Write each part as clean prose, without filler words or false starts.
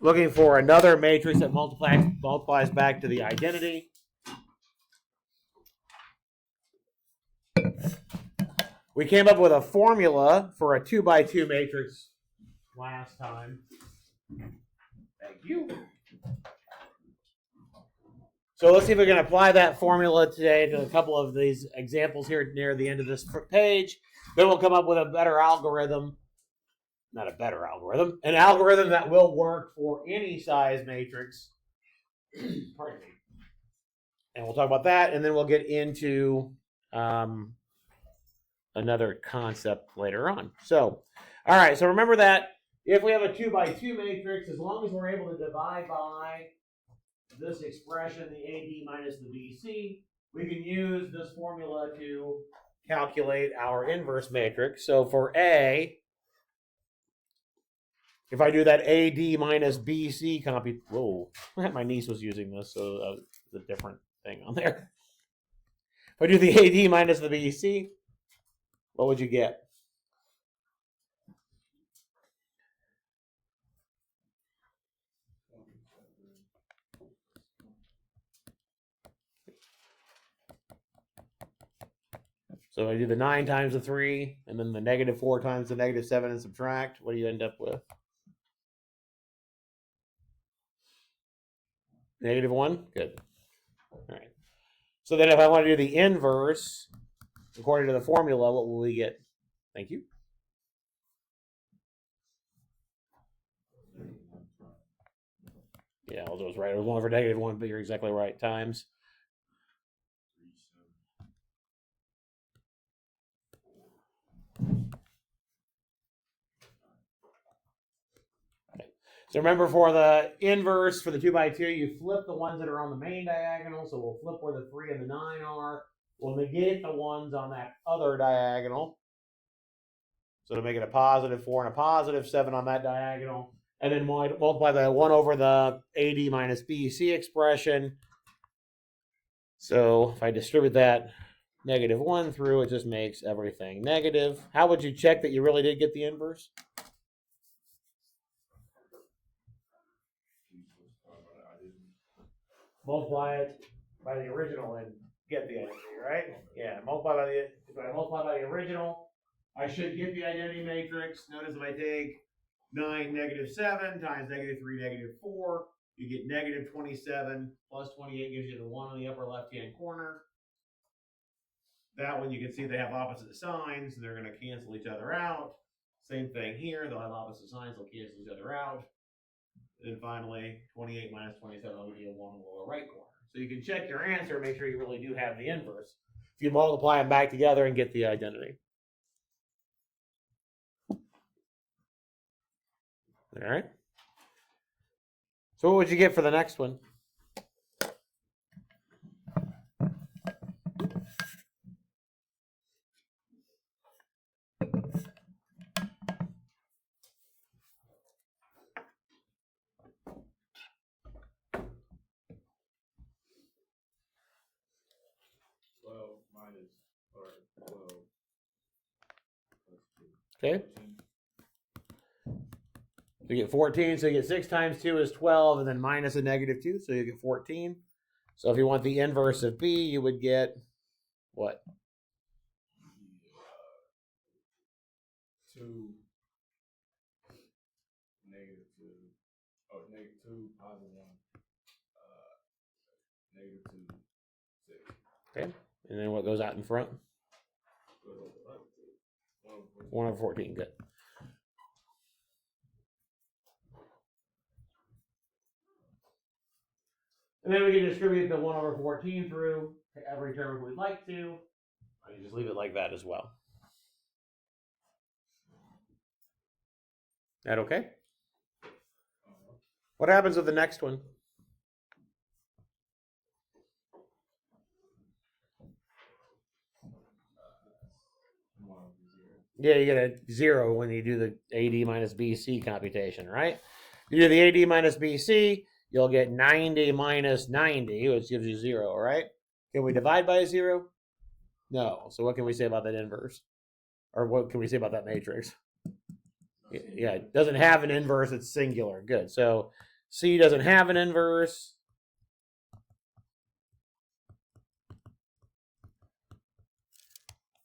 looking for another matrix that multiplies back to the identity. We came up with a formula for a 2x2 matrix last time. Thank you. So let's see if we can apply that formula today to a couple of these examples here near the end of this page. Then we'll come up with a better algorithm. Not a better algorithm. An algorithm that will work for any size matrix. Pardon me. And we'll talk about that, and then we'll get into another concept later on. So, all right, so remember that if we have a 2x2 matrix, as long as we're able to divide by this expression, the AD minus the BC, we can use this formula to calculate our inverse matrix. So for A, if I do that AD minus BC whoa, my niece was using this, so it's a different thing on there. If I do the AD minus the BC, what would you get? So I do the 9 times the 3, and then the -4 times the -7 and subtract. What do you end up with? -1? Good. All right. So then if I want to do the inverse, according to the formula, what will we get? Thank you. Yeah, well, it was right. It was 1 over -1, but you're exactly right. Times. So remember, for the inverse, for the 2x2, you flip the ones that are on the main diagonal. So we'll flip where the 3 and the 9 are. We'll negate the ones on that other diagonal. So to make it a +4 and a +7 on that diagonal. And then multiply the 1 over the AD minus BC expression. So if I distribute that -1 through, it just makes everything negative. How would you check that you really did get the inverse? Multiply it by the original and get the identity, right? Yeah, if I multiply by the original, I should get the identity matrix. Notice if I take 9, -7 times -3, -4, you get -27 plus 28 gives you the 1 on the upper left-hand corner. That one you can see they have opposite signs, and they're going to cancel each other out. Same thing here, they'll have opposite signs, they'll cancel each other out. And then finally, 28 minus 27 will give you a 1 in the lower right corner. So you can check your answer, make sure you really do have the inverse. If you multiply them back together and get the identity. All right. So what would you get for the next one? Okay. So you get 14, so you get 6 times 2 is 12, and then minus a -2, so you get 14. So if you want the inverse of B, you would get what? 2, -2, oh, -2, +1, -2, 6. Okay, and then what goes out in front? 1 over 14, good. And then we can distribute the 1 over 14 through to every term if we'd like to. Or you just leave it like that as well. That okay? What happens with the next one? Yeah, you get a 0 when you do the AD minus BC computation, right? You do the AD minus BC, you'll get 90 minus 90, which gives you 0, right? Can we divide by a 0? No. So what can we say about that inverse? Or what can we say about that matrix? Yeah, it doesn't have an inverse, it's singular. Good. So C doesn't have an inverse.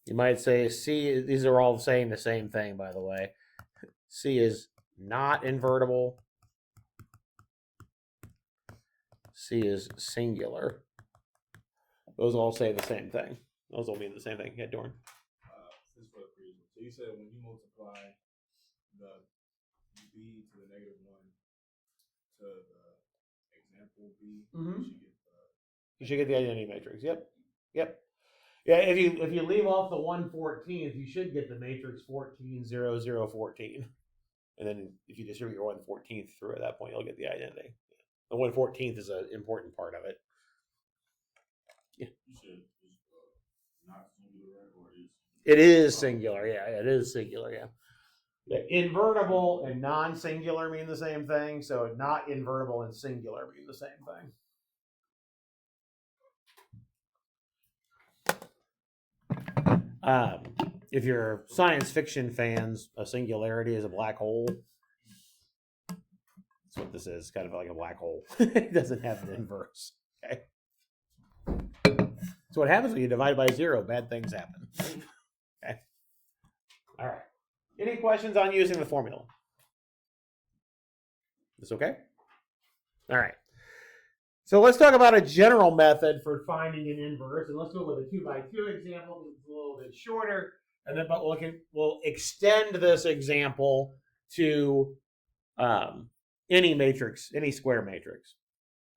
You might say C, these are all saying the same thing, by the way. C is not invertible. C is singular. Those all say the same thing. Those all mean the same thing. Yeah, Dorn. This is for the previous one. So you said when you multiply the b to the -1 to the example b, You should get the identity matrix. Yep. Yeah, if you leave off the 1/14th, you should get the matrix 14, 0, 0, 14. And then if you distribute your 1/14th through at that point, you'll get the identity. The 1/14th is an important part of it. You said not singular, right? Or it is singular. Yeah, it is singular. Yeah. Invertible and non-singular mean the same thing. So not invertible and singular mean the same thing. If you're science fiction fans, a singularity is a black hole. That's what this is, kind of like a black hole. It doesn't have an inverse. Okay. So what happens when you divide by 0? Bad things happen. Okay. All right. Any questions on using the formula? This okay? All right. So let's talk about a general method for finding an inverse, and let's go with a 2x2 example. It's a little bit shorter, and then but we'll extend this example to any matrix, any square matrix,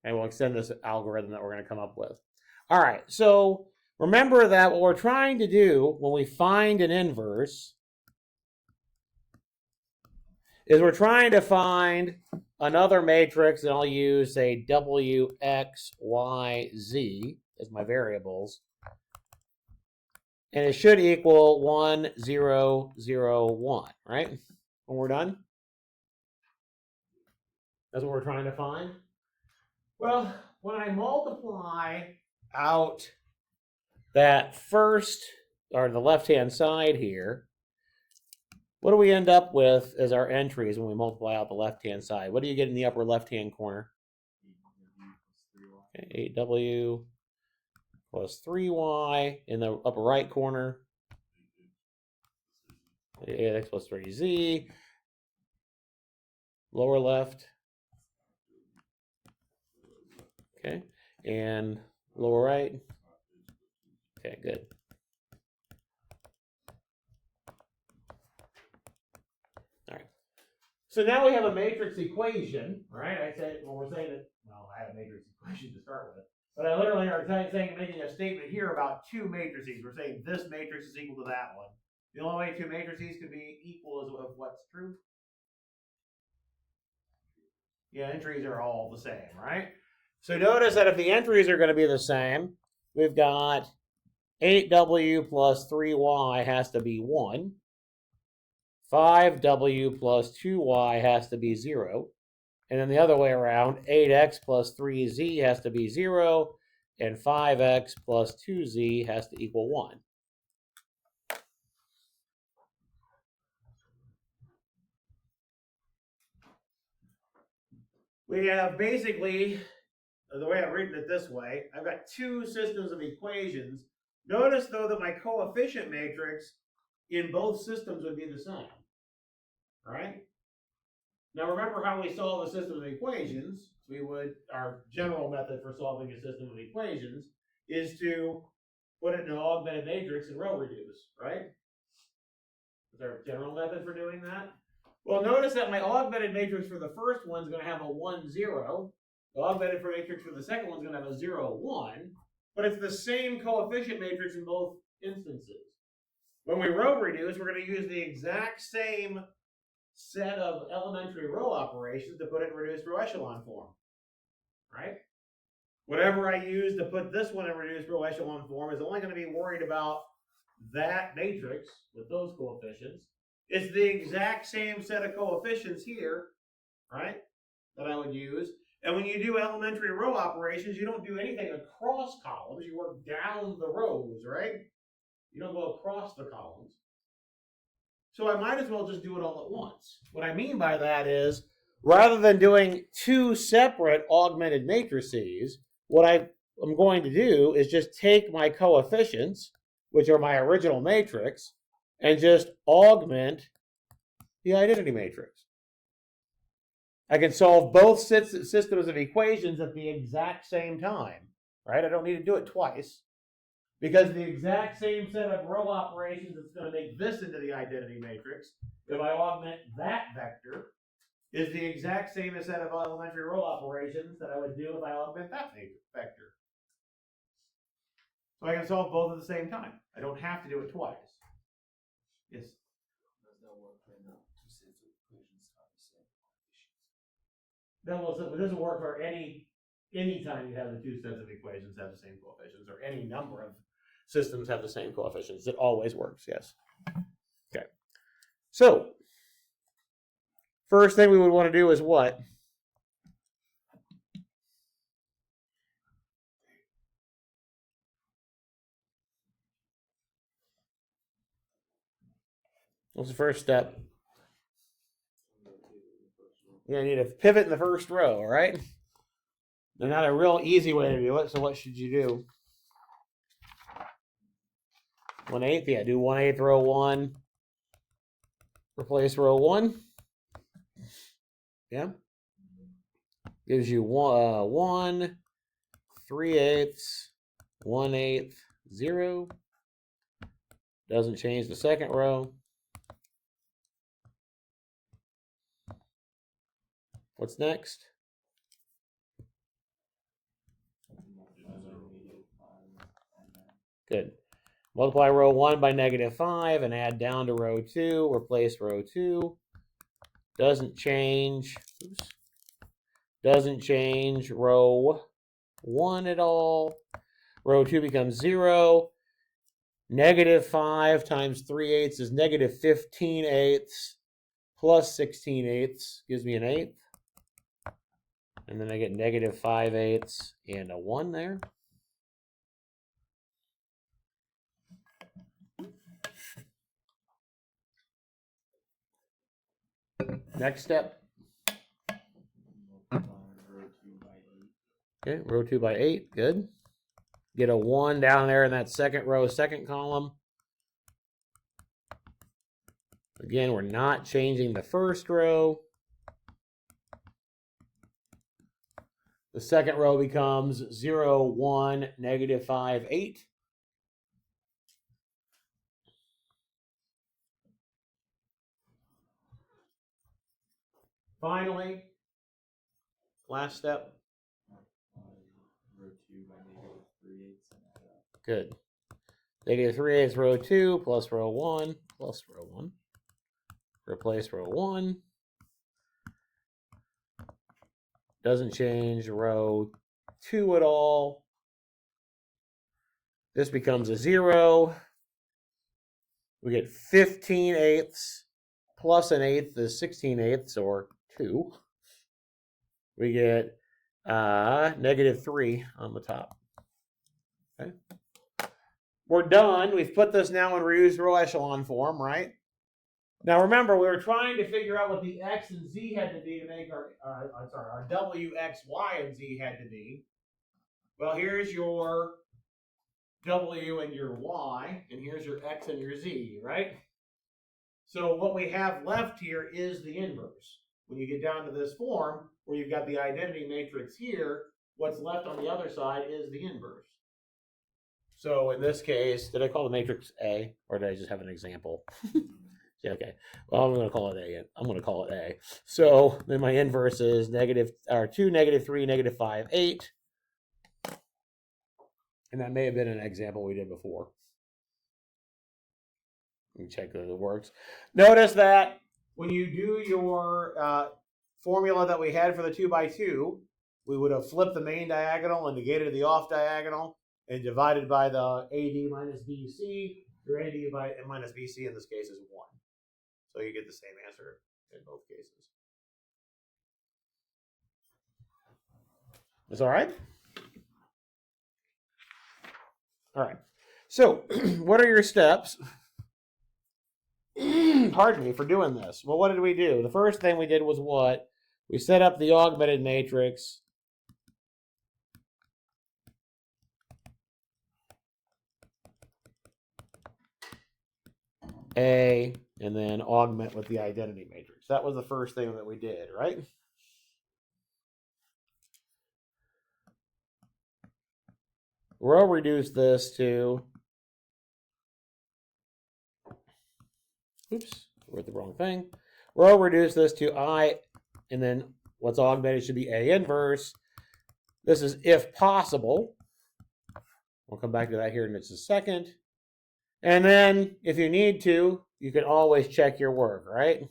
and we'll extend this algorithm that we're going to come up with. All right. So remember that what we're trying to do when we find an inverse is we're trying to find another matrix, and I'll use, say, W, X, Y, Z as my variables. And it should equal 1, 0, 0, 1, right? When we're done? That's what we're trying to find. Well, when I multiply out that first, or the left-hand side here, what do we end up with as our entries when we multiply out the left-hand side? What do you get in the upper left-hand corner? 8W plus 3Y. In the upper right corner, 8X plus 3Z. Lower left. Okay. And lower right. Okay, good. So now we have a matrix equation, right? I said, well, we're saying that, well, I had a matrix equation to start with. But I literally are making a statement here about two matrices. We're saying this matrix is equal to that one. The only way two matrices could be equal is of what's true. Yeah, entries are all the same, right? So notice that if the entries are going to be the same, we've got 8W plus 3Y has to be 1. 5W plus 2Y has to be 0. And then the other way around, 8X plus 3Z has to be 0. And 5X plus 2Z has to equal 1. We have basically, the way I've written it this way, I've got two systems of equations. Notice, though, that my coefficient matrix in both systems would be the same. Right? Now remember how we solve a system of equations. Our general method for solving a system of equations is to put it in an augmented matrix and row reduce, right? Is there a general method for doing that? Well, notice that my augmented matrix for the first one is going to have a 1, 0. The augmented matrix for the second one is going to have a 0, 1. But it's the same coefficient matrix in both instances. When we row reduce, we're going to use the exact same set of elementary row operations to put it in reduced row echelon form, right? Whatever I use to put this one in reduced row echelon form is only going to be worried about that matrix with those coefficients. It's the exact same set of coefficients here, right, that I would use. And when you do elementary row operations, you don't do anything across columns. You work down the rows, right? You don't go across the columns. So I might as well just do it all at once. What I mean by that is, rather than doing two separate augmented matrices, what I'm going to do is just take my coefficients, which are my original matrix, and just augment the identity matrix. I can solve both systems of equations at the exact same time, right? I don't need to do it twice, because the exact same set of row operations that's going to make this into the identity matrix, if I augment that vector, is the exact same set of elementary row operations that I would do if I augment that vector. So I can solve both at the same time. I don't have to do it twice. Yes? Does that work when the two sets of equations are the same coefficients? It doesn't work for any time you have the two sets of equations have the same coefficients, or any number of systems have the same coefficients. It always works, yes. Okay. So, first thing we would want to do is what? What's the first step? You need to pivot in the first row, all right? They're not a real easy way to do it, so what should you do? 1/8, yeah, do 1/8 row 1. Replace row 1. Yeah. Gives you 1, 3/8, 1/8, 0. Doesn't change the second row. What's next? Good. Multiply row 1 by -5 and add down to row 2. Replace row 2. Doesn't change. Oops. Doesn't change row 1 at all. Row 2 becomes 0. -5 times 3/8 is -15/8 plus 16/8 gives me an 1/8. And then I get -5/8 and a 1 there. Next step. Okay, row 2 by 8, good. Get a 1 down there in that second row, second column. Again, we're not changing the first row. The second row becomes 0, 1, -5, 8. Finally, last step. Row 2 by -3/8 and add up. Good. -3/8 row 2 plus row 1 plus row 1. Replace row 1. Doesn't change row 2 at all. This becomes a 0. We get 15/8 plus an 1/8 is 16/8 or 2. We get -3 on the top. Okay. We're done. We've put this now in reused row echelon form, right? Now remember, we were trying to figure out what the x and z had to be to make our w, x, y, and z had to be. Well, here's your w and your y, and here's your x and your z, right? So what we have left here is the inverse. When you get down to this form, where you've got the identity matrix here, what's left on the other side is the inverse. So in this case, did I call the matrix A, or did I just have an example? Yeah, okay. Well, I'm going to call it A. I'm going to call it A. So then my inverse is -2, -3, -5, 8. And that may have been an example we did before. Let me check that it works. Notice that when you do your formula that we had for the 2 by 2, we would have flipped the main diagonal and negated the off diagonal and divided by the AD minus BC. Your AD minus BC in this case is 1. So you get the same answer in both cases. That's all right? All right. So what are your steps? Pardon me for doing this. Well, what did we do? The first thing we did was what? we set up the augmented matrix. A, and then augment with the identity matrix. That was the first thing that we did, right? We'll reduce this to, oops, we're at the wrong thing. We'll reduce this to I, and then what's augmented should be A inverse. This is if possible. We'll come back to that here in just a second. And then, if you need to, you can always check your work, right?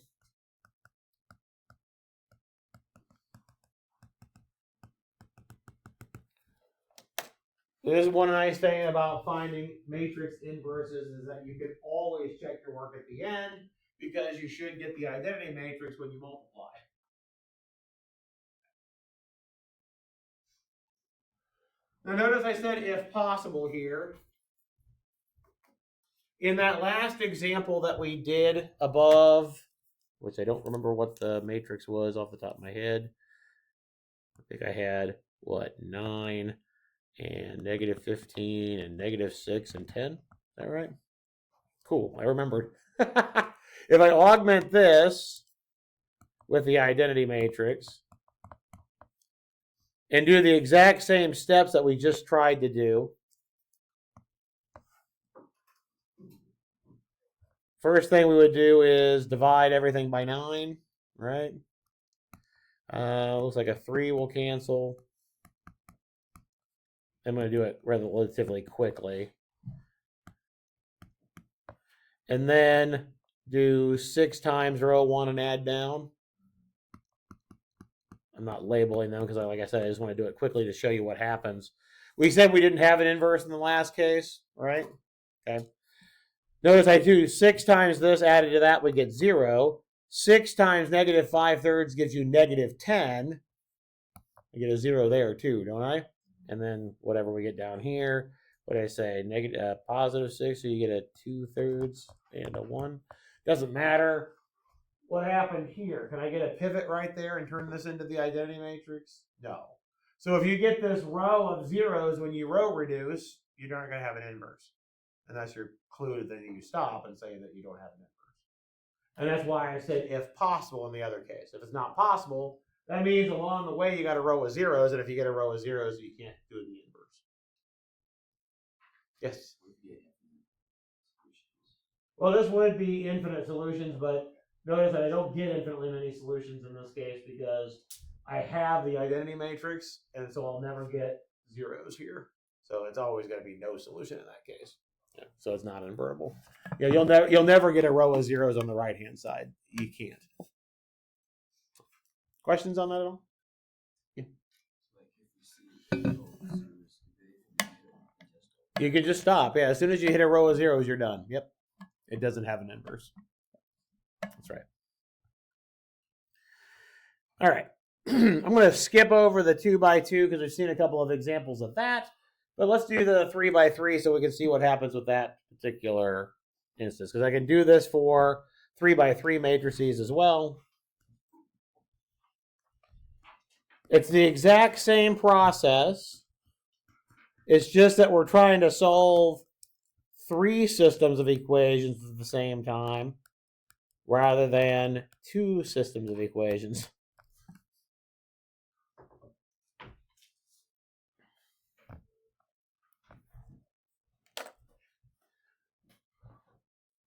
This is one nice thing about finding matrix inverses is that you can always check your work at the end because you should get the identity matrix when you multiply. Now notice I said if possible here. In that last example that we did above, which I don't remember what the matrix was off the top of my head. I think I had, what, 9 and negative 15 and negative 6 and 10. Is that right? Cool, I remembered. If I augment this with the identity matrix and do the exact same steps that we just tried to do, first thing we would do is divide everything by 9, right? Looks like a 3 will cancel. I'm going to do it relatively quickly. And then do 6 times row 1 and add down. I'm not labeling them because, like I said, I just want to do it quickly to show you what happens. We said we didn't have an inverse in the last case, right? Okay. Notice I do 6 times this added to that, we get 0. 6 times negative 5/3 gives you negative 10. I get a 0 there too, don't I? And then whatever we get down here, what did I say? Negative, positive 6, so you get a 2/3 and a 1. Doesn't matter. What happened here? Can I get a pivot right there and turn this into the identity matrix? No. So if you get this row of zeros when you row reduce, you're not going to have an inverse. And that's your clue, then you stop and say that you don't have an inverse. And that's why I said if possible in the other case. If it's not possible, that means along the way you got a row of zeros, and if you get a row of zeros, you can't do the inverse. Yes? Well, this would be infinite solutions, but notice that I don't get infinitely many solutions in this case because I have the identity matrix, and so I'll never get zeros here. So it's always going to be no solution in that case. Yeah, so it's not invertible. Yeah, you'll never get a row of zeros on the right hand side. You can't. Questions on that at all? Yeah. You can just stop. Yeah, as soon as you hit a row of zeros, you're done. Yep. It doesn't have an inverse. That's right. All right. I'm going to skip over the 2x2 because we've seen a couple of examples of that. But let's do the 3x3 so we can see what happens with that particular instance. Because I can do this for 3x3 matrices as well. It's the exact same process. It's just that we're trying to solve 3 systems of equations at the same time rather than 2 systems of equations.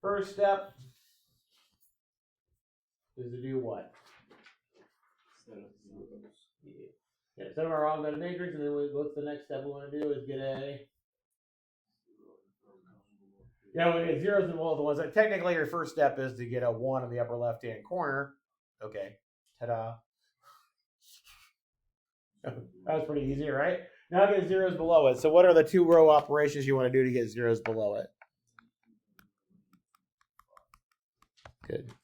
First step is to do what? Yeah, set up our augmented matrix, and then what's the next step we want to do is get a... Yeah, we get zeros in both the ones. Technically, your first step is to get a 1 in the upper left-hand corner. Okay, ta-da. That was pretty easy, right? Now get zeros below it. So what are the 2 row operations you want to do to get zeros below it? Good.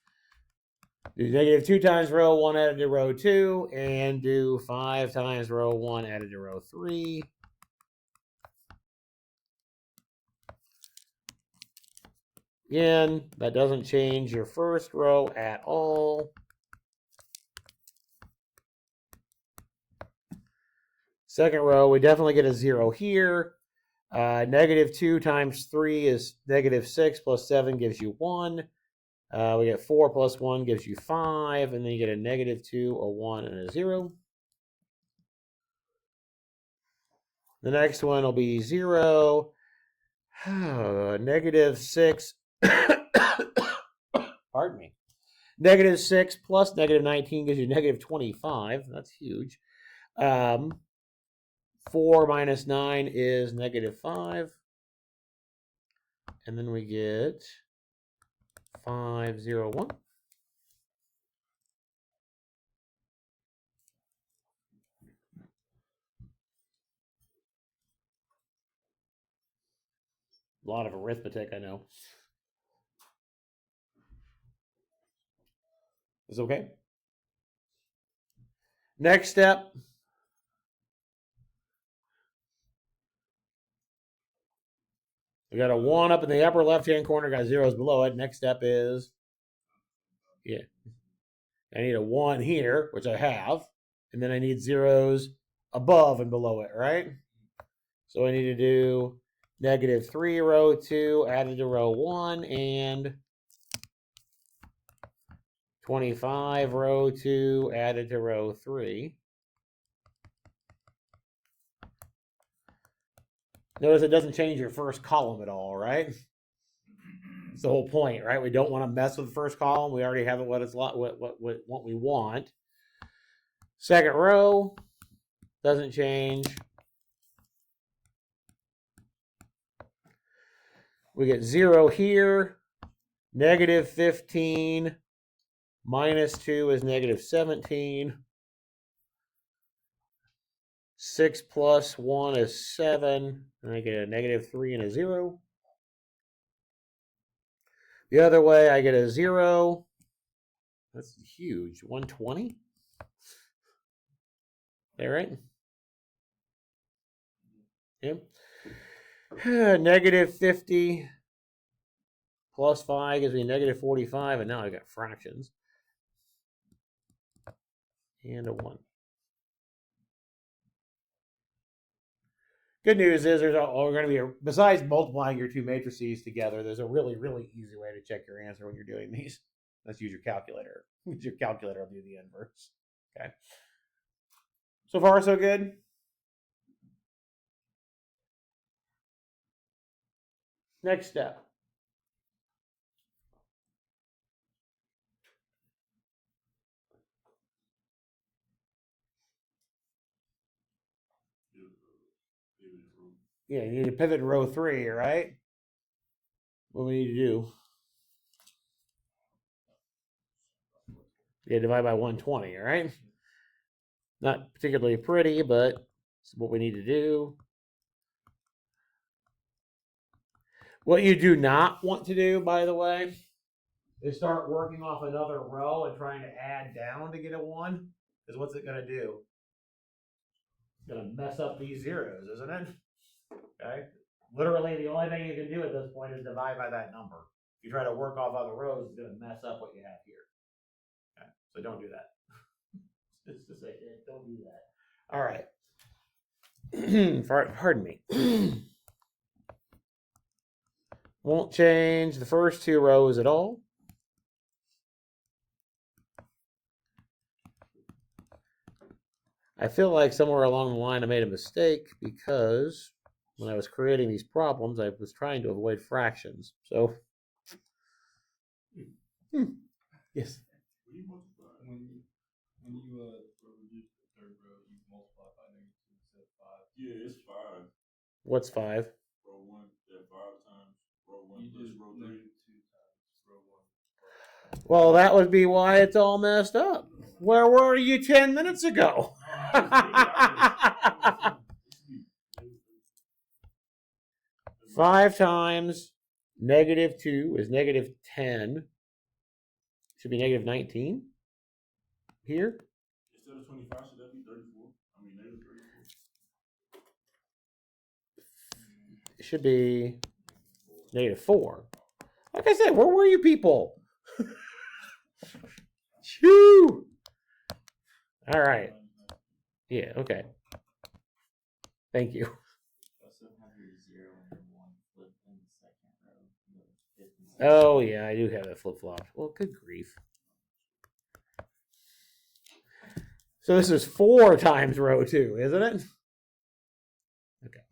Do negative 2 times row 1 added to row 2, and do 5 times row 1 added to row 3. Again, that doesn't change your first row at all. Second row, we definitely get a 0 here. -2 times 3 is -6 plus 7 gives you 1. We get 4 plus 1 gives you 5, and then you get a -2, a 1, and a 0. The next one will be 0, -6. Pardon me. -6 plus -19 gives you -25. That's huge. 4 minus 9 is -5. And then we get 5, 0, 1. A lot of arithmetic, I know. Is okay? Next step. We got a 1 up in the upper left-hand corner, got zeros below it. Next step is, I need a 1 here, which I have. And then I need zeros above and below it, right? So I need to do -3 row 2 added to row 1 and 25 row 2 added to row 3. Notice it doesn't change your first column at all, right? It's the whole point, right? We don't want to mess with the first column. We already have it what we want. Second row doesn't change. We get 0 here. -15 minus 2 is -17. 6 plus 1 is 7. And I get a -3 and a 0. The other way, I get a 0. That's huge. 120? There, right? Yep. -50 plus 5 gives me -45, and now I got fractions. And a 1. Good news is we're going to be, besides multiplying your two matrices together, there's a really, really easy way to check your answer when you're doing these. Let's use your calculator. Your calculator will do the inverse. Okay. So far, so good? Next step. Yeah, you need to pivot in row 3, right? What we need to do? Yeah, divide by 120, right? Not particularly pretty, but it's what we need to do. What you do not want to do, by the way, is start working off another row and trying to add down to get a 1. Because what's it going to do? It's going to mess up these zeros, isn't it? Okay. Literally, the only thing you can do at this point is divide by that number. If you try to work off other rows, it's going to mess up what you have here. Okay. So don't do that. It's to say, don't do that. All right. Pardon me. Won't change the first 2 rows at all. I feel like somewhere along the line I made a mistake because when I was creating these problems, I was trying to avoid fractions. So, yes. When you reduce the third row, you multiply by -2 instead of 5. Yeah, it's 5. What's 5? Row 1, yeah, 5 times row 1 You plus do row 3. -2 times row 1. Well, that would be why it's all messed up. Where were you 10 minutes ago? 5 times -2 is -10. Should be -19 here. Instead of 25, should that be 34? I mean, -34. It should be -4. Like I said, where were you people? Shoo! All right. Yeah, okay. Thank you. Also have your 0 and 1 flip in the second row. You have fifth and second Oh row. yeah, I do have that flip flop. Well, good grief. So this is 4 times row 2, isn't it? Okay.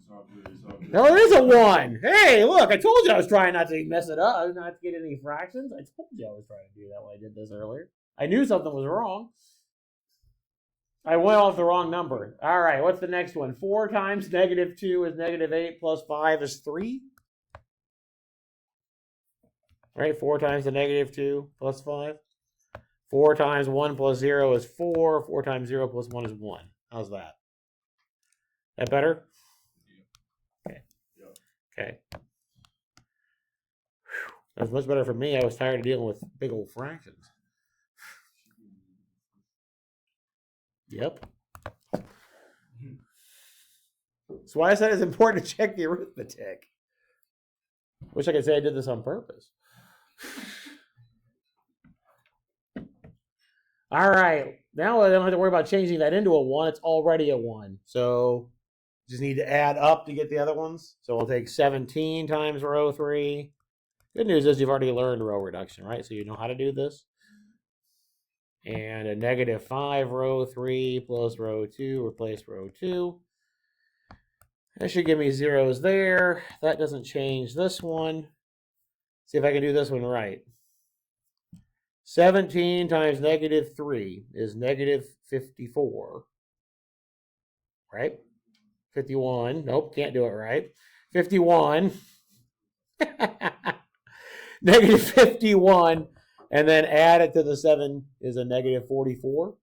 It's all good. It's all good. No, it is a 1. Hey, look, I told you I was trying not to mess it up, not to get any fractions. I told you I was trying to do that when I did this earlier. I knew something was wrong. I went off the wrong number. All right, what's the next one? 4 times negative 2 is negative 8 plus 5 is 3. All right, 4 times the negative 2 plus 5. 4 times 1 plus 0 is 4. 4 times 0 plus 1 is 1. How's that? That better? Okay. Okay. That's much better for me. I was tired of dealing with big old fractions. Yep. That's why I said it's important to check the arithmetic. Wish I could say I did this on purpose. All right. Now I don't have to worry about changing that into a 1. It's already a 1. So just need to add up to get the other ones. So we'll take 17 times row 3. Good news is you've already learned row reduction, right? So you know how to do this. And a negative 5 row 3 plus row 2, replace row 2. That should give me zeros there. That doesn't change this one. See if I can do this one right. 17 times negative 3 is negative 54. Right? 51. Nope, can't do it right. 51. Negative 51. And then add it to the 7 is a negative 44.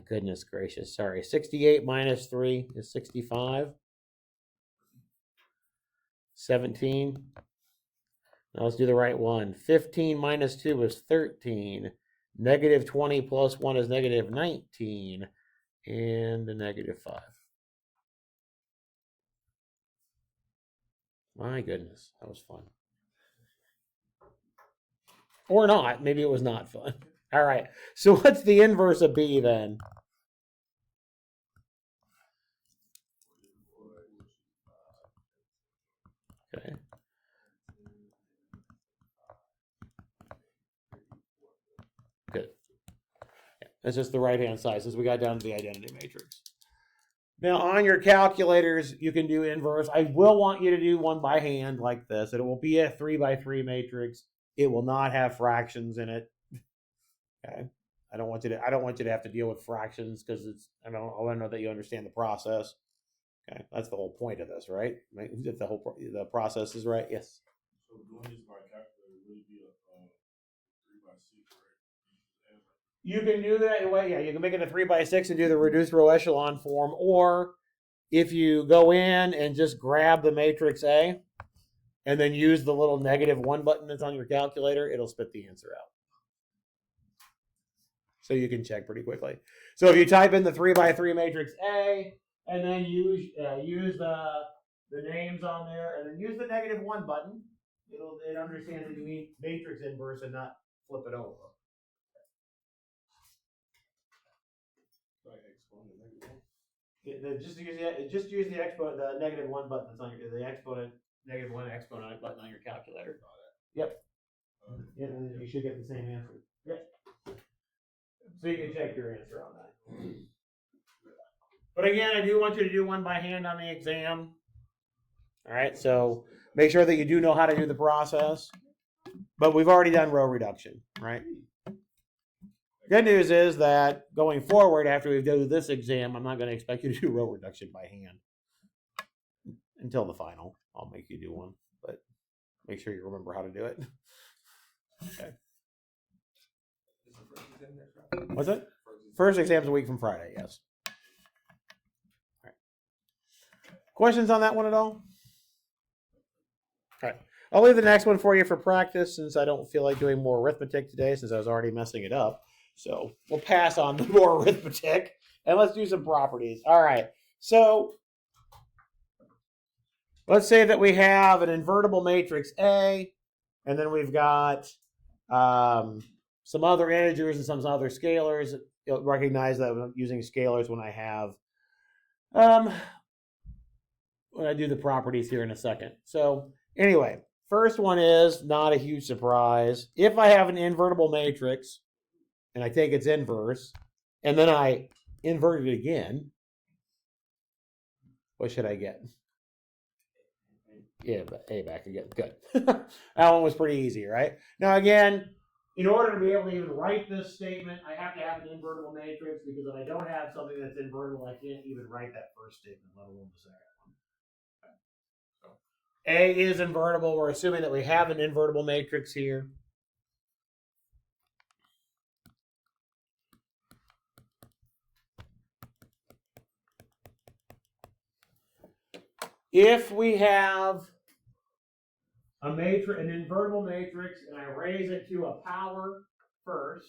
Goodness gracious. Sorry. 68 minus 3 is 65. 17. Now let's do the right one. 15 minus 2 is 13. Negative 20 plus 1 is negative 19. And a negative 5. My goodness. That was fun. Or not. Maybe it was not fun. All right. So what's the inverse of B then? Okay. Good. Yeah, that's just the right-hand side since we got down to the identity matrix. Now on your calculators, you can do inverse. I will want you to do one by hand like this. It will be a 3x3 matrix. It will not have fractions in it. Okay. I don't want you to have to deal with fractions because I want to know that you understand the process. Okay. That's the whole point of this, right? If the process is right, yes. So doing this by calculator would really be a 3x6, right? You can do that. Well, yeah, you can make it a 3x6 and do the reduced row echelon form, or if you go in and just grab the matrix A and then use the little -1 button that's on your calculator, it'll spit the answer out. So you can check pretty quickly. So if you type in the 3x3 matrix A and then use the names on there and then use the -1 button, it understands that you mean matrix inverse and not flip it over. Like exponent negative 1. Just use the exponent, the -1 button that's on the exponent, -1 exponent button on your calculator. Yep. Yeah, and then you should get the same answer. Yep. So you can check your answer on that. But again, I do want you to do one by hand on the exam. All right, so make sure that you do know how to do the process. But we've already done row reduction, right? Good news is that going forward, after we do this exam, I'm not going to expect you to do row reduction by hand until the final. I'll make you do one, but make sure you remember how to do it. Okay. What's it? First exam's a week from Friday, yes. All right. Questions on that one at all? All right. I'll leave the next one for you for practice since I don't feel like doing more arithmetic today since I was already messing it up. So we'll pass on the more arithmetic and let's do some properties. All right. So let's say that we have an invertible matrix A, and then we've got some other integers and some other scalars. you'll recognize that I'm using scalars when I have, when I do the properties here in a second. So anyway, first one is not a huge surprise. If I have an invertible matrix and I take its inverse and then I invert it again, what should I get? Yeah, but A back again. Good. That one was pretty easy, right? Now again, in order to be able to even write this statement, I have to have an invertible matrix, because if I don't have something that's invertible, I can't even write that first statement, let alone the second one. A is invertible. We're assuming that we have an invertible matrix here. If we have an invertible matrix, and I raise it to a power first,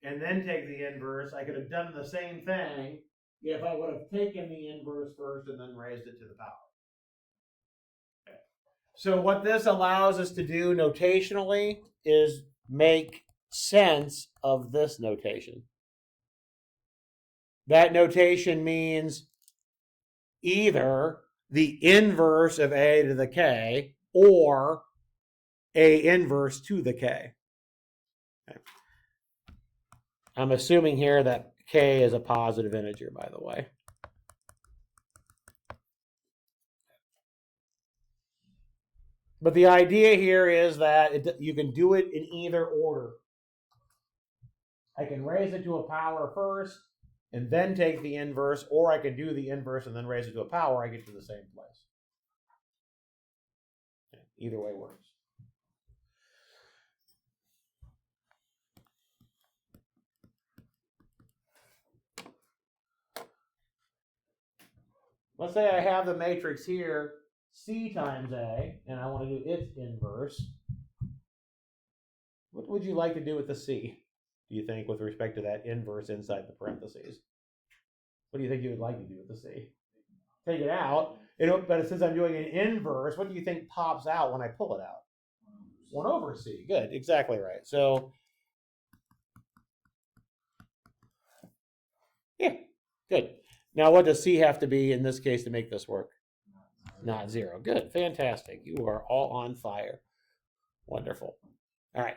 and then take the inverse, I could have done the same thing if I would have taken the inverse first and then raised it to the power. Okay. So what this allows us to do notationally is make sense of this notation. That notation means either the inverse of A to the K or A inverse to the K. Okay. I'm assuming here that K is a positive integer, by the way. But the idea here is that you can do it in either order. I can raise it to a power first and then take the inverse, or I can do the inverse and then raise it to a power. I get to the same place. Okay. Either way works. Let's say I have the matrix here, C times A, and I want to do its inverse. What would you like to do with the C, do you think, with respect to that inverse inside the parentheses? What do you think you would like to do with the C? Take it out. But since I'm doing an inverse, what do you think pops out when I pull it out? 1 over C. Good, exactly right. So, yeah, good. Now, what does C have to be in this case to make this work? Not 0. Good, fantastic. You are all on fire. Wonderful. All right.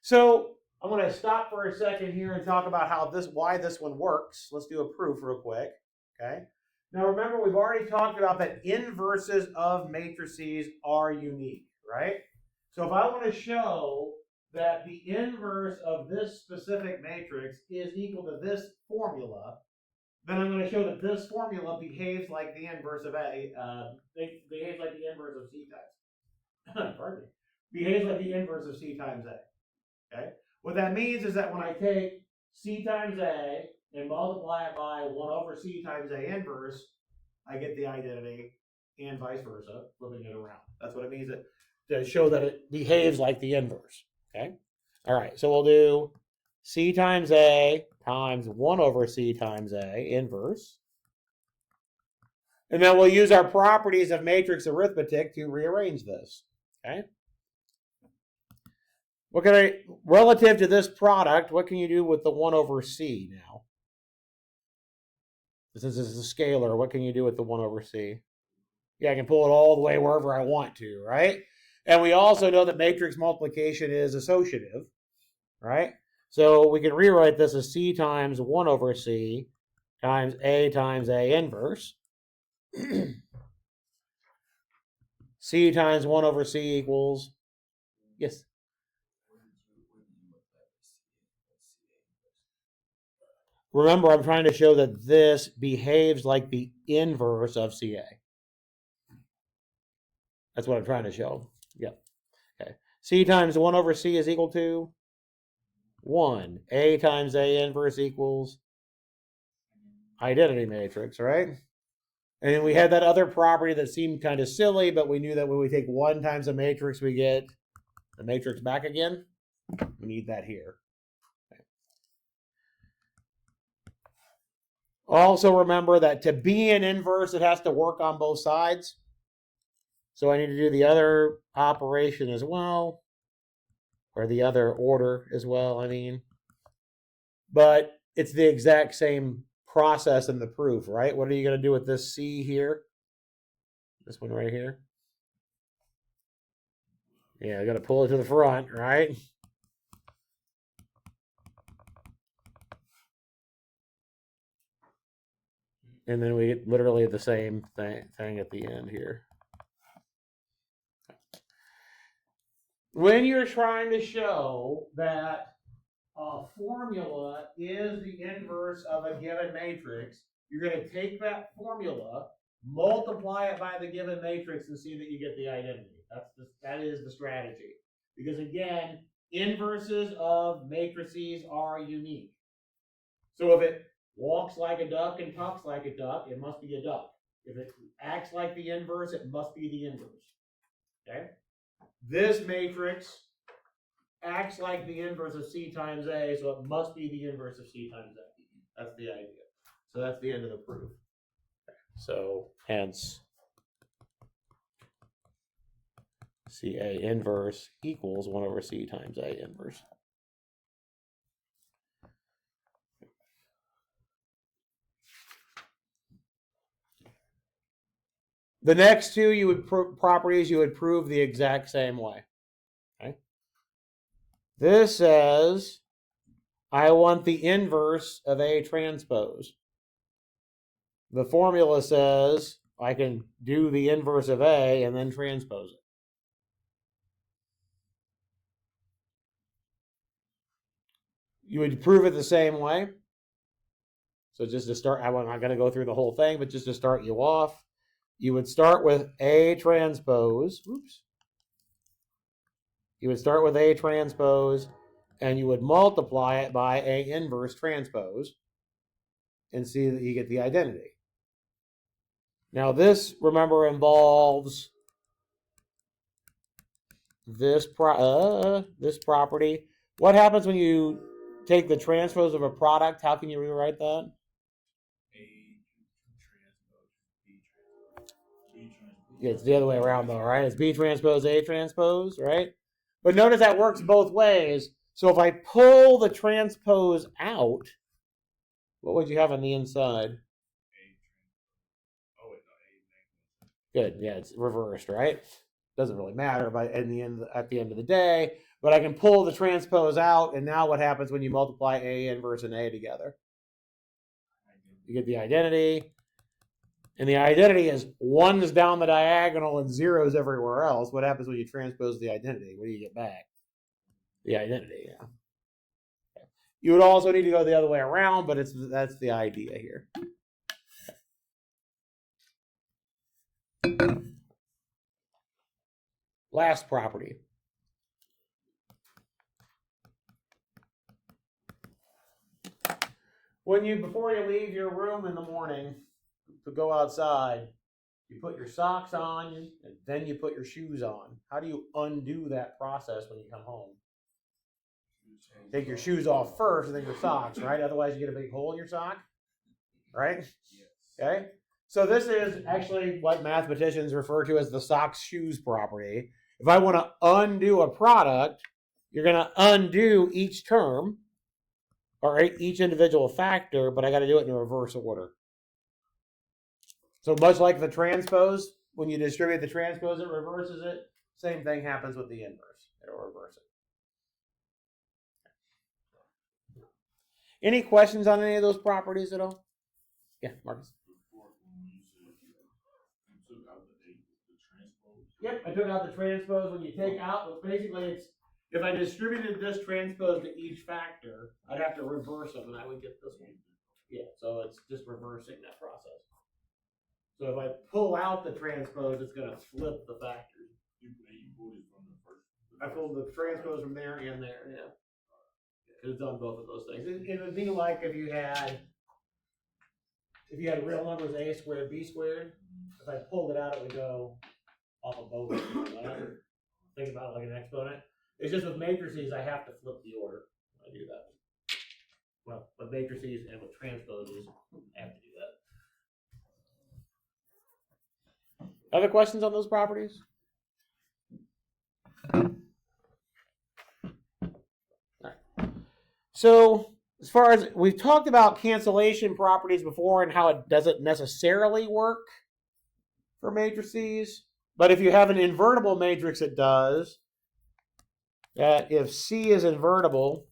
So I'm going to stop for a second here and talk about why this one works. Let's do a proof real quick. Okay. Now remember, we've already talked about that inverses of matrices are unique, right? So if I want to show that the inverse of this specific matrix is equal to this formula, then I'm going to show that this formula behaves like the inverse of A, behaves like the inverse of C times. Pardon me. Behaves like the inverse of C times A. Okay. What that means is that when I take C times A and multiply it by 1 over C times A inverse, I get the identity, and vice versa, flipping it around. That's what it means to show that it behaves like the inverse. Okay. All right. So we'll do C times A times 1 over C times A inverse. And then we'll use our properties of matrix arithmetic to rearrange this. Okay. Relative to this product, what can you do with the 1 over C now? Since this is a scalar, what can you do with the 1 over C? Yeah, I can pull it all the way wherever I want to, right? And we also know that matrix multiplication is associative, right? So we can rewrite this as C times 1 over C times A inverse. C times 1 over C equals, yes? Remember, I'm trying to show that this behaves like the inverse of CA. That's what I'm trying to show. Yep. Okay. C times 1 over C is equal to 1. A times A inverse equals identity matrix, right? And then we had that other property that seemed kind of silly, but we knew that when we take 1 times a matrix, we get the matrix back again. We need that here. Also remember that to be an inverse, it has to work on both sides. So I need to do the other operation as well, or the other order as well, I mean. But it's the exact same process in the proof, right? What are you going to do with this C here? This one right here? Yeah, I got to pull it to the front, right? And then we get literally the same thing at the end here. When you're trying to show that a formula is the inverse of a given matrix, you're going to take that formula, multiply it by the given matrix, and see that you get the identity. That is the strategy. Because again, inverses of matrices are unique. So if it walks like a duck and talks like a duck, it must be a duck. If it acts like the inverse, it must be the inverse. Okay? This matrix acts like the inverse of C times A, so it must be the inverse of C times A. That's the idea. So that's the end of the proof. So hence CA inverse equals 1 over C times A inverse. The next two properties you would prove the exact same way. Okay? This says I want the inverse of A transpose. The formula says I can do the inverse of A and then transpose it. You would prove it the same way. So just to start, I'm not going to go through the whole thing, but just to start you off, you would start with A transpose. Oops. You would start with A transpose, and you would multiply it by A inverse transpose, and see that you get the identity. Now this, remember, involves this property. What happens when you take the transpose of a product? How can you rewrite that? Yeah, it's the other way around though, right? It's B transpose, A transpose, right? But notice that works both ways. So if I pull the transpose out, what would you have on the inside? Good, yeah, it's reversed, right? Doesn't really matter, but at the end of the day, but I can pull the transpose out, and now what happens when you multiply A inverse and A together? You get the identity, and the identity is 1's down the diagonal and 0's everywhere else. What happens when you transpose the identity? What do you get back? The identity, yeah. You would also need to go the other way around, but that's the idea here. Last property. Before you leave your room in the morning to go outside, you put your socks on, and then you put your shoes on. How do you undo that process when you come home? Take your shoes off first and then your socks, right? Otherwise you get a big hole in your sock, right? Okay? So this is actually what mathematicians refer to as the socks-shoes property. If I want to undo a product, you're going to undo each term, or each individual factor, but I got to do it in reverse order. So much like the transpose, when you distribute the transpose, it reverses it. Same thing happens with the inverse. It'll reverse it. Any questions on any of those properties at all? Yeah, Marcus. Yep, I took out the transpose. When you take out, basically it's, if I distributed this transpose to each factor, I'd have to reverse them, and I would get this one. Yeah, so it's just reversing that process. So if I pull out the transpose, it's going to flip the factors. I pulled the transpose from there and there, yeah. It's done both of those things. It would be like if you had real numbers A squared, B squared. If I pulled it out, it would go off of both. Think about it like an exponent. It's just with matrices, I have to flip the order when I do that. Well, with matrices and with transposes, I have to do that. Other questions on those properties? All right. So as far as we've talked about cancellation properties before and how it doesn't necessarily work for matrices, but if you have an invertible matrix, it does. That if C is invertible,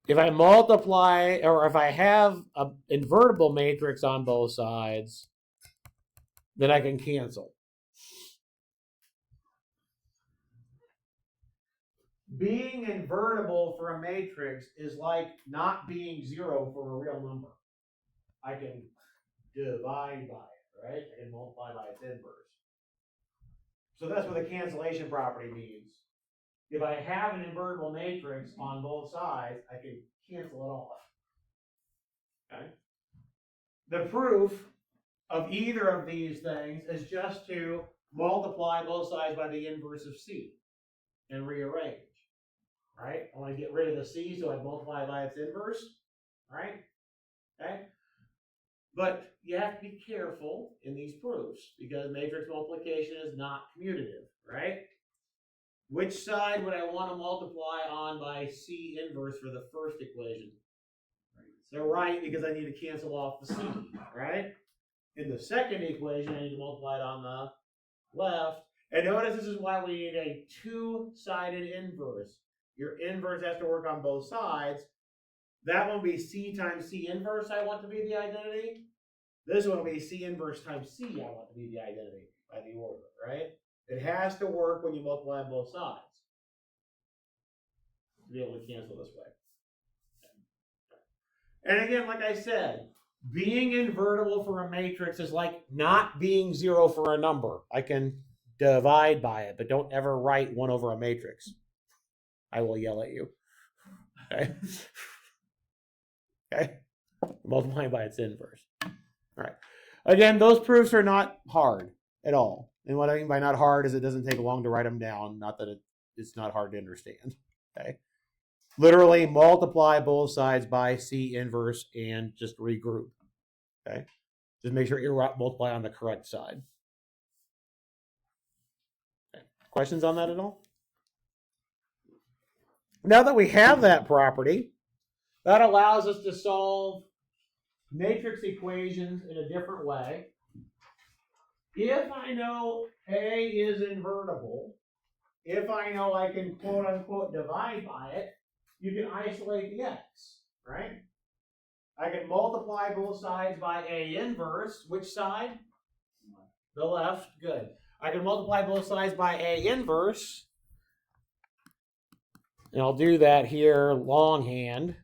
if I multiply, or if I have an invertible matrix on both sides, then I can cancel. Being invertible for a matrix is like not being zero for a real number. I can divide by it, right? I can multiply by its inverse. So that's what the cancellation property means. If I have an invertible matrix on both sides, I can cancel it off. Okay? The proof of either of these things is just to multiply both sides by the inverse of C and rearrange. Right? I want to get rid of the C, so I multiply by its inverse. Right? Okay? But you have to be careful in these proofs because matrix multiplication is not commutative, right? Which side would I want to multiply on by C inverse for the first equation? The right, because I need to cancel off the C, right? In the second equation, I need to multiply it on the left. And notice this is why we need a two-sided inverse. Your inverse has to work on both sides. That one will be C times C inverse I want to be the identity. This one will be C inverse times C I want to be the identity by the order, right? It has to work when you multiply on both sides to be able to cancel this way. And again, like I said, being invertible for a matrix is like not being zero for a number. I can divide by it, but don't ever write 1 over a matrix. I will yell at you. Okay? Okay? Multiplying by its inverse. All right. Again, those proofs are not hard at all. And what I mean by not hard is it doesn't take long to write them down. Not that it's not hard to understand. Okay? Literally multiply both sides by C inverse and just regroup. Okay? Just make sure you multiply on the correct side. Okay. Questions on that at all? Now that we have that property, that allows us to solve matrix equations in a different way. If I know A is invertible, if I know I can quote unquote divide by it, you can isolate the x, right? I can multiply both sides by A inverse. Which side? The left. Good. I can multiply both sides by A inverse. And I'll do that here longhand.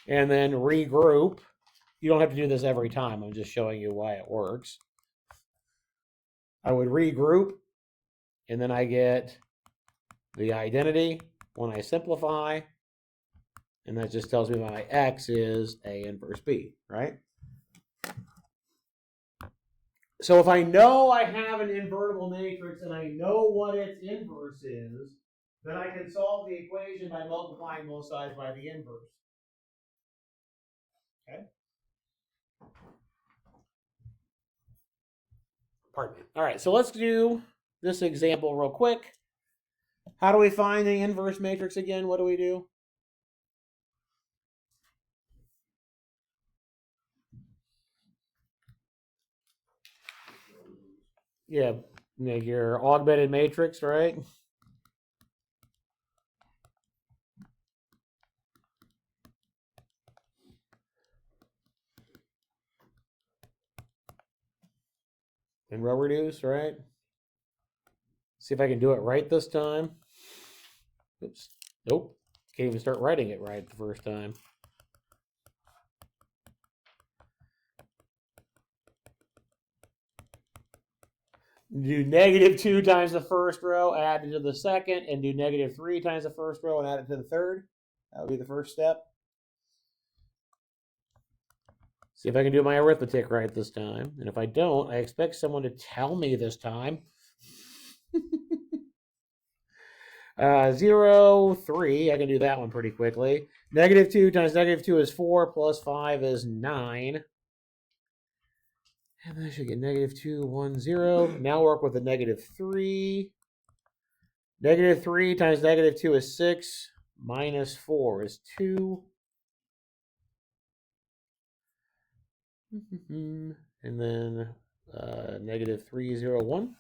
And then regroup. You don't have to do this every time. I'm just showing you why it works. I would regroup, and then I get the identity when I simplify, and that just tells me my x is A inverse B, right? So if I know I have an invertible matrix and I know what its inverse is, then I can solve the equation by multiplying both sides by the inverse. Okay? Pardon me. All right, so let's do this example real quick. How do we find the inverse matrix again? What do we do? Yeah, make your augmented matrix, right? And row reduce, right? See if I can do it right this time. Oops. Nope. Can't even start writing it right the first time. Do -2 times the first row, add it to the second, and do -3 times the first row and add it to the third. That would be the first step. See if I can do my arithmetic right this time. And if I don't, I expect someone to tell me this time. 0, 3. I can do that one pretty quickly. -2 times -2 is 4, plus 5 is 9. And then I should get negative 2, 1, 0. Now work with a negative 3. Negative 3 times negative 2 is 6. Minus 4 is 2. And then negative 3, 0, 1.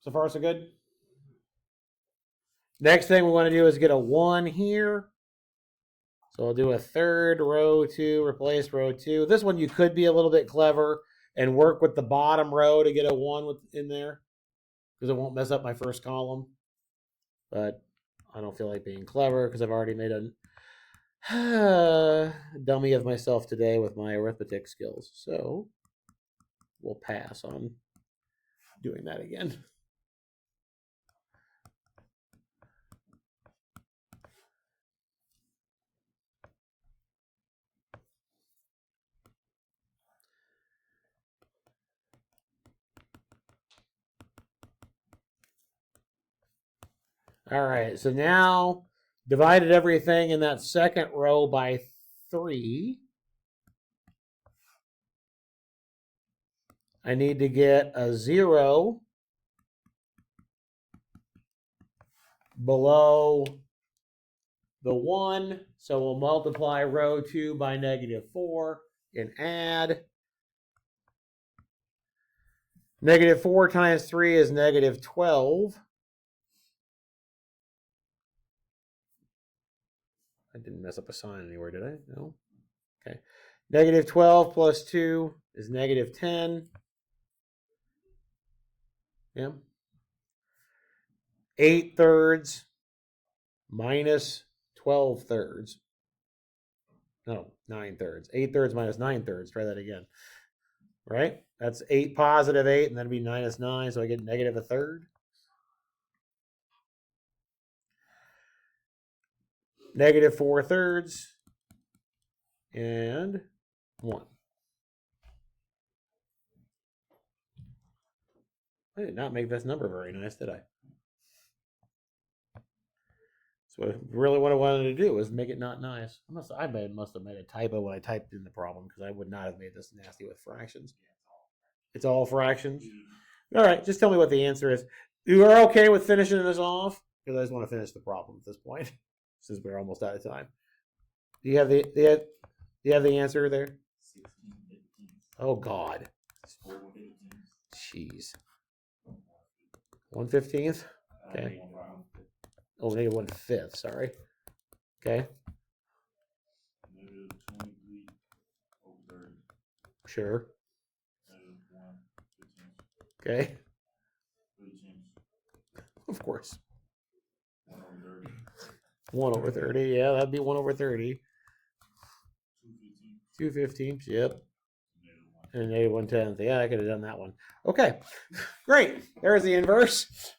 So far, so good. Next thing we want to do is get a 1 here. So I'll do a third, row 2, replace row 2. This one you could be a little bit clever and work with the bottom row to get a 1 in there because it won't mess up my first column. But I don't feel like being clever because I've already made a dummy of myself today with my arithmetic skills. So we'll pass on doing that again. All right, so now divided everything in that second row by 3. I need to get a 0 below the 1. So we'll multiply row 2 by negative 4 and add. Negative 4 times 3 is negative 12. I didn't mess up a sign anywhere, did I? No? Okay. Negative 12 plus 2 is negative 10. Yeah. 8 thirds minus 12 thirds. No, 9 thirds. 8 thirds minus 9 thirds. Try that again. Right? That's 8 positive 8, and that'd be minus 9, so I get negative a third. Negative 4 thirds. And 1. I did not make this number very nice, did I? So really what I wanted to do was make it not nice. I must have made a typo when I typed in the problem because I would not have made this nasty with fractions. It's all fractions? All right, just tell me what the answer is. You are okay with finishing this off? Because I just want to finish the problem at this point since we're almost out of time. Do you have the answer there? 16 15. Oh, God. 4 15. Jeez. 1/15th? Okay. Oh, negative 1/5, sorry. Okay. Negative 23 over 30. Sure. Negative 1 15. Okay. 13. Of course. 1 over 30. 1 over 30. Yeah, that'd be 1 over 30. 2 2 15. 15ths. Yep. Negative 1. And negative 1/10. Yeah, I could have done that one. Okay. Great. There's the inverse.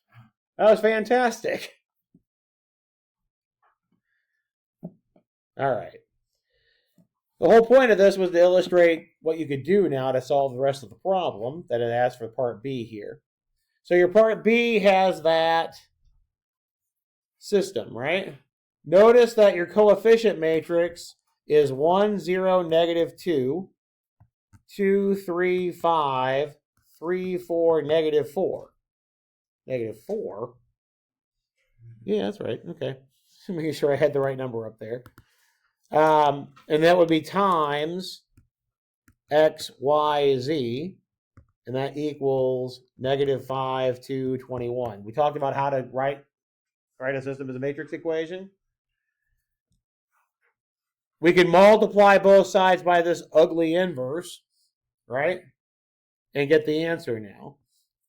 That was fantastic. All right. The whole point of this was to illustrate what you could do now to solve the rest of the problem that it asked for part B here. So your part B has that system, right? Notice that your coefficient matrix is 1, 0, negative 2, 2, 3, 5, 3, 4, negative 4. Negative 4? Yeah, that's right. Okay. Making sure I had the right number up there. And that would be times x, y, z, and that equals negative 5, 2, 21. We talked about how to write a system as a matrix equation. We can multiply both sides by this ugly inverse, right? And get the answer now.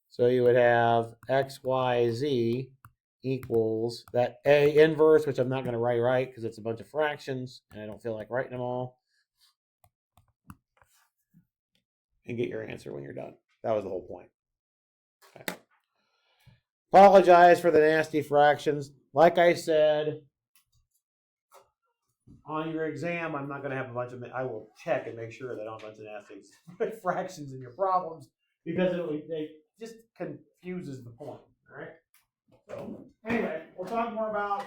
So you would have x, y, z equals that A inverse, which I'm not going to write right because it's a bunch of fractions and I don't feel like writing them all. And get your answer when you're done. That was the whole point. Okay. Apologize for the nasty fractions. Like I said, on your exam, I'm not going to have a bunch of, I will check and make sure that I don't have a bunch of nasty fractions in your problems because they just can fuses the point. All right. So anyway, we'll talk more about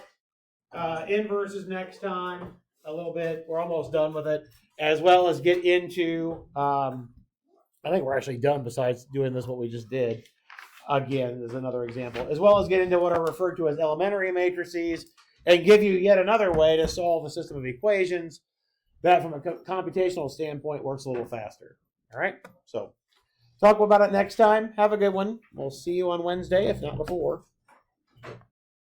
inverses next time a little bit. We're almost done with it, as well as get into. I think we're actually done. Besides doing this, what we just did. Again, is another example, as well as get into what are referred to as elementary matrices, and give you yet another way to solve a system of equations that, from a computational standpoint, works a little faster. All right. So talk about it next time. Have a good one. We'll see you on Wednesday, if not before.